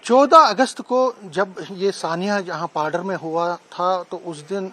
14 अगस्त को जब ये सानिया जहां पाडर में हुआ था तो उस दिन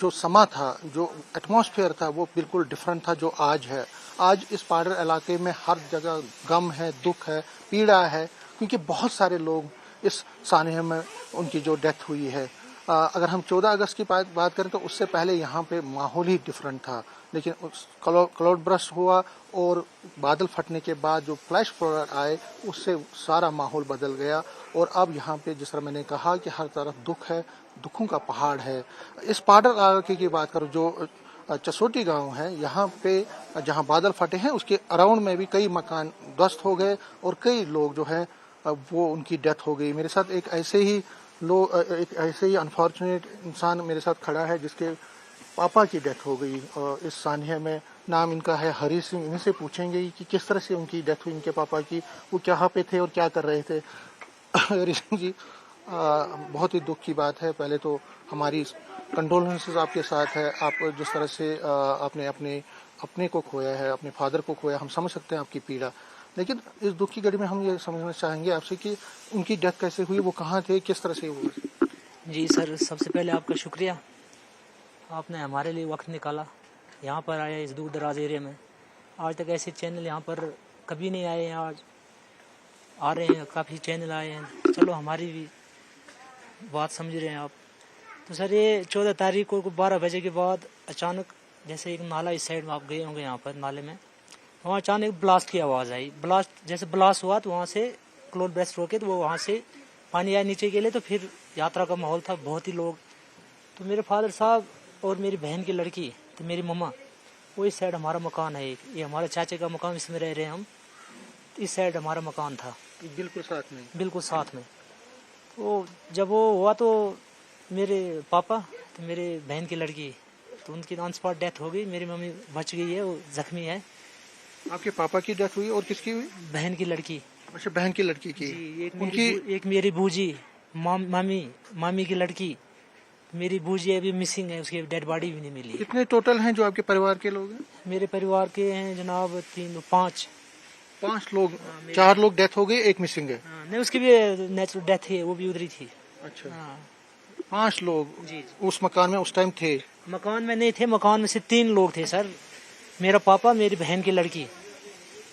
जो समा था, जो एटमॉस्फेयर था वो बिल्कुल डिफरेंट था जो आज है। आज इस पाडर इलाके में हर जगह गम है, दुख है, पीड़ा है, क्योंकि बहुत सारे लोग इस सानिया में उनकी जो डेथ हुई है। अगर हम 14 अगस्त की बात करें तो उससे पहले यहाँ पे माहौल ही डिफरेंट था, लेकिन उस क्लाउड बर्स्ट हुआ और बादल फटने के बाद जो फ्लैश फ्लड आए उससे सारा माहौल बदल गया। और अब यहाँ पे जिस तरह मैंने कहा कि हर तरफ दुख है, दुखों का पहाड़ है। इस पाडर इलाके की बात करूँ जो चसोटी गांव है, यहाँ पे जहाँ बादल फटे हैं उसके अराउंड में भी कई मकान ध्वस्त हो गए और कई लोग जो है वो उनकी डेथ हो गई। मेरे साथ एक ऐसे ही अनफॉर्चुनेट इंसान मेरे साथ खड़ा है जिसके पापा की डेथ हो गई इस सानिया में। नाम इनका है हरी सिंह। इनसे पूछेंगे कि किस तरह से उनकी डेथ हुई, इनके पापा की, वो क्या पे थे और क्या कर रहे थे। हरी सिंह जी, बहुत ही दुख की बात है। पहले तो हमारी कंडोलेंसेस आपके साथ है। आप जिस तरह से आपने अपने को खोया है, अपने फादर को खोया, हम समझ सकते हैं आपकी पीड़ा। लेकिन इस दुख की घड़ी में हम ये समझना चाहेंगे आपसे कि उनकी डेथ कैसे हुई, वो कहाँ थे, किस तरह से हुआ। जी सर, सबसे पहले आपका शुक्रिया, आपने हमारे लिए वक्त निकाला, यहाँ पर आए इस दूर दराज एरिया में। आज तक ऐसे चैनल यहाँ पर कभी नहीं आए हैं, आज आ रहे हैं, काफ़ी चैनल आए हैं। चलो हमारी भी बात समझ रहे हैं आप। तो सर ये 14 तारीख को 12 बजे के बाद अचानक जैसे एक नाला इस साइड में आप गए होंगे, यहाँ पर नाले में वहाँ अचानक ब्लास्ट की आवाज़ आई। जैसे ब्लास्ट हुआ तो वहाँ से क्लाउड बर्स्ट रोके तो वो वहाँ से पानी आया नीचे के लिए। तो फिर यात्रा का माहौल था, बहुत ही लोग। तो मेरे फादर साहब और मेरी बहन की लड़की, तो मेरी मम्मा, वो इस साइड हमारा मकान है, ये हमारे चाचे का मकान, इसमें रह रहे हैं हम। इस साइड हमारा मकान था, बिल्कुल साथ में। बिल्कुल साथ में। तो जब वो हुआ तो मेरे पापा, तो मेरे बहन की लड़की, तो उनकी ऑन स्पॉट डेथ हो गई। मेरी मम्मी बच गई है, वो जख्मी है। आपके पापा की डेथ हुई और किसकी हुई? बहन की लड़की। अच्छा, बहन की लड़की की। एक मेरी बूजी, मामी की लड़की। मेरी बूजी अभी मिसिंग है, उसकी डेड बॉडी भी नहीं मिली। कितने टोटल हैं जो आपके परिवार के लोग हैं? मेरे परिवार के हैं जनाब 5 लोग। 4 लोग डेथ हो गए, एक मिसिंग है। नहीं, उसकी भी नेचुरल डेथ है, वो भी उधर ही थी। अच्छा। 5 लोग जी। उस मकान में उस टाइम थे? मकान में नहीं थे, मकान में से 3 लोग थे सर। मेरा पापा, मेरी बहन की लड़की,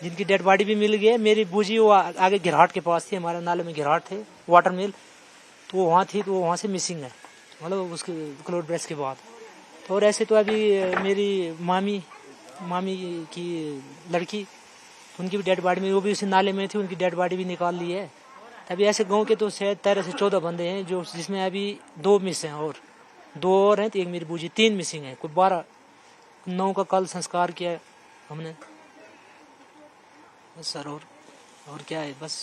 जिनकी डेड बॉडी भी मिल गई। मेरी बूजी वो आगे घिराट के पास थी, हमारे नाले में घिराट थे, वाटर मिल, तो वो वहाँ थी, तो वो वहाँ से मिसिंग है, मतलब उसके क्लाउड बर्स्ट के बाद। तो और ऐसे तो अभी मेरी मामी की लड़की, उनकी भी डेड बॉडी में, वो भी उसी नाले में थी, उनकी डेड बॉडी भी निकाल ली है। तभी ऐसे गांव के तो शायद 13 से 14 बंदे हैं, जो जिसमें अभी 2 मिस हैं और 2 और हैं, तो एक मेरी बूजी, 3 मिसिंग है। कोई 9 का कल संस्कार किया हमने सर। और क्या है, बस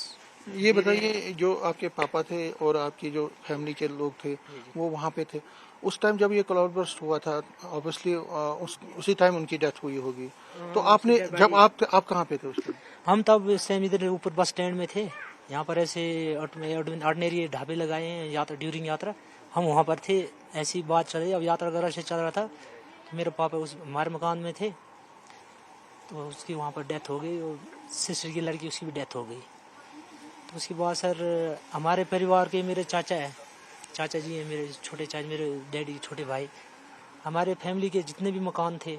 ये बताइए, जो आपके पापा थे और आपकी जो फैमिली के लोग थे वो वहाँ पे थे उस टाइम जब ये क्लाउड बर्स्ट हुआ था। ऑब्वियसली उसी टाइम उनकी डेथ हुई होगी। तो आपने जब आप कहाँ पे थे उस टाइम? हम तब सेम इधर ऊपर बस स्टैंड में थे। यहाँ पर ऐसे ऑर्डिनरी ढाबे लगाए हैं यात्रा, ड्यूरिंग यात्रा हम वहाँ पर थे। ऐसी बात चल रही, अब यात्रा का रश चल रहा था। तो मेरे पापा हमारे मकान में थे, तो उसकी वहाँ पर डेथ हो गई, और सिस्टर की लड़की, उसकी भी डेथ हो गई। तो उसके बाद सर हमारे परिवार के मेरे चाचा जी हैं, मेरे छोटे चाचा, मेरे डैडी के छोटे भाई, हमारे फैमिली के जितने भी मकान थे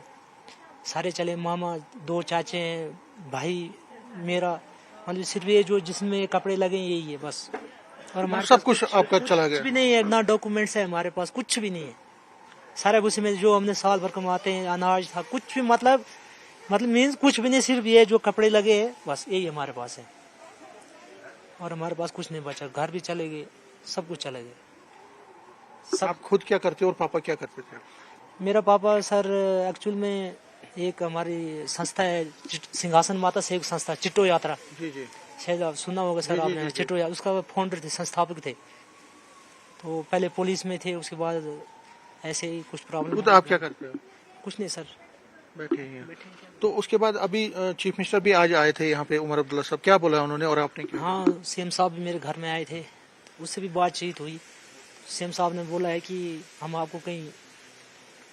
सारे चले। मामा, 2 चाचे हैं, भाई मेरा, मतलब सिर्फ ये जो जिसमें कपड़े लगे यही है बस। और हमारे सब कुछ आपका चला गया? कुछ भी नहीं है, ना डॉक्यूमेंट्स है हमारे पास, कुछ भी नहीं है। सारा कुछ में जो हमने साल भर कमाते हैं, अनाज था, कुछ भी मतलब मीन्स कुछ भी नहीं, सिर्फ ये जो कपड़े लगे हैं बस, यही हमारे पास है। और हमारे पास कुछ नहीं बचा, घर भी चले गए, सब कुछ चले गए। आप खुद क्या करते हो और पापा क्या करते थे? मेरा पापा सर एक्चुअल में एक हमारी संस्था है, सिंहासन माता सेवक संस्था, चिट्टो यात्रा। जी जी, शायद आप सुना होगा सर आपने। चिट्टो उसका फाउंडर थे, संस्थापक थे। तो पहले पुलिस में थे, उसके बाद ऐसे ही कुछ प्रॉब्लम। तो आप क्या करते हो? कुछ नहीं सर, बैठे हैं। तो उसके बाद अभी चीफ मिनिस्टर भी आज आए थे यहाँ पे, उमर अब्दुल्ला साहब, क्या बोला उन्होंने और आपने क्या? हाँ, सीएम साहब भी मेरे घर में आए थे, उससे भी बातचीत हुई। सीएम साहब ने बोला है कि हम आपको कहीं,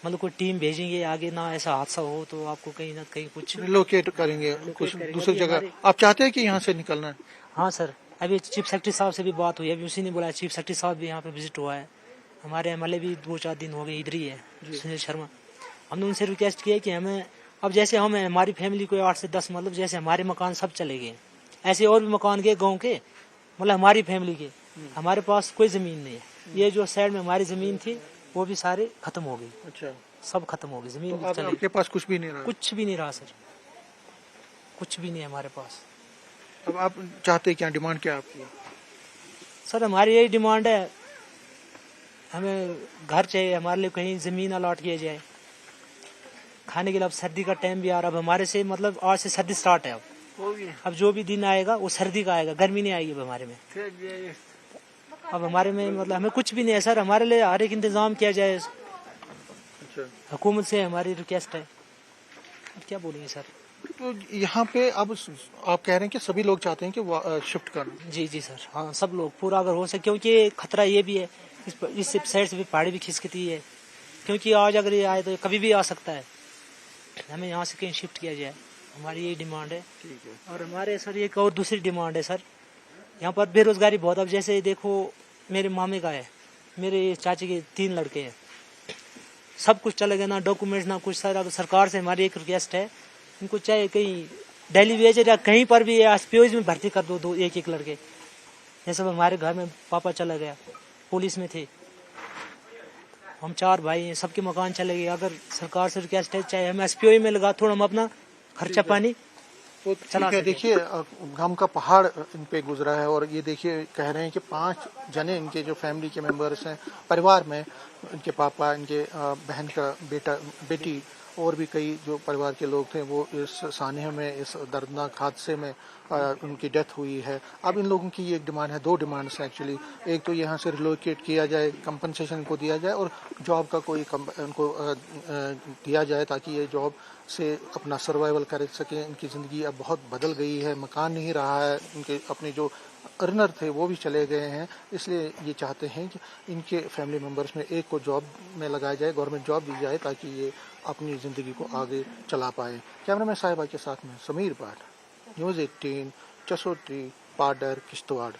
मतलब कोई टीम भेजेंगे आगे, ना ऐसा हादसा हो तो आपको कहीं ना कहीं कुछ रिलोकेट करेंगे, कुछ दूसरी जगह। आप चाहते हैं कि यहाँ से निकलना है? हाँ सर, अभी चीफ सेक्रेटरी साहब से भी बात हुई, अभी उसी ने बोला चीफ सेक्रेटरी साहब भी यहाँ पे विजिट हुआ है, हमारे एमएलए भी 2-4 दिन हो गए इधर ही है, सुनील शर्मा। हमने उनसे रिक्वेस्ट किया कि हमें अब जैसे हम हमारी फैमिली को 8 से 10 मतलब जैसे हमारे मकान सब चले गए, ऐसे और भी मकान गए गाँव के, मतलब हमारी फैमिली के, हमारे पास कोई ज़मीन नहीं है। ये जो साइड में हमारी ज़मीन थी वो भी सारी खत्म हो गई। अच्छा, सब खत्म हो गई, ज़मीन तो अब आपके पास कुछ भी नहीं रहा? कुछ भी नहीं रहा सर, कुछ भी नहीं है हमारे पास। अब आप चाहते क्या, डिमांड क्या आपकी? सर हमारी यही डिमांड है, हमें घर चाहिए, हमारे लिए कहीं ज़मीन अलॉट किया जाए, खाने के लिए। अब सर्दी का टाइम भी आ रहा है, अब हमारे से मतलब आज से सर्दी स्टार्ट है। अब जो भी दिन आएगा वो सर्दी का आएगा, गर्मी नहीं आएगी अब हमारे में। अब हमारे में मतलब हमें कुछ भी नहीं है सर, हमारे लिए हर एक इंतज़ाम किया जाए। अच्छा, हुकूमत से हमारी रिक्वेस्ट है, अब क्या बोलेंगे सर। तो यहाँ पे अब आप कह रहे हैं कि सभी लोग चाहते हैं कि शिफ्ट करना? जी जी सर, हाँ सब लोग पूरा अगर हो सके, क्योंकि खतरा ये भी है इस साइड से भी पहाड़ी भी खिसकती है, क्योंकि आज अगर ये आए तो कभी भी आ सकता है। हमें यहाँ से कहीं शिफ्ट किया जाए, हमारी यही डिमांड है। ठीक है। और हमारे सर एक और दूसरी डिमांड है सर, यहाँ पर बेरोजगारी बहुत। अब जैसे देखो मेरे मामे का है, मेरे चाचे के 3 लड़के हैं, सब कुछ चले गए, ना डॉक्यूमेंट्स ना कुछ। सर अब सरकार से हमारी एक रिक्वेस्ट है, इनको चाहे कहीं डेली वेज या कहीं पर भी एसपीओज में भर्ती कर दो एक लड़के। जैसे हमारे घर में पापा चला गया, पुलिस में थे, हम 4 भाई हैं, सबके मकान चले गए। अगर सरकार से रिक्वेस्ट है, चाहे हम एसपीओ में लगा थोड़ा हम अपना खर्चा पानी तो ठीक है। देखिए गम का पहाड़ इन पे गुजरा है, और ये देखिए कह रहे हैं कि 5 जने इनके जो फैमिली के मेंबर्स हैं, परिवार में इनके पापा, इनके बहन का बेटी और भी कई जो परिवार के लोग थे वो इस सानिया में, इस दर्दनाक हादसे में उनकी डेथ हुई है। अब इन लोगों की ये एक डिमांड है, 2 डिमांड्स हैं एक्चुअली। एक तो यहाँ से रिलोकेट किया जाए, कंपनसेशन को दिया जाए, और जॉब का कोई उनको दिया जाए ताकि ये जॉब से अपना सर्वाइवल कर सकें। इनकी ज़िंदगी अब बहुत बदल गई है, मकान नहीं रहा है, इनके अपने जो अर्नर थे वो भी चले गए हैं, इसलिए ये चाहते हैं कि इनके फैमिली मेम्बर्स में एक को जॉब में लगाया जाए, गवर्नमेंट जॉब दी जाए ताकि ये अपनी ज़िंदगी को आगे चला पाए। कैमरामैन साहिबा के साथ में समीर पाठ, न्यूज़ 18, चसोटी, पाडर, किश्तवाड़।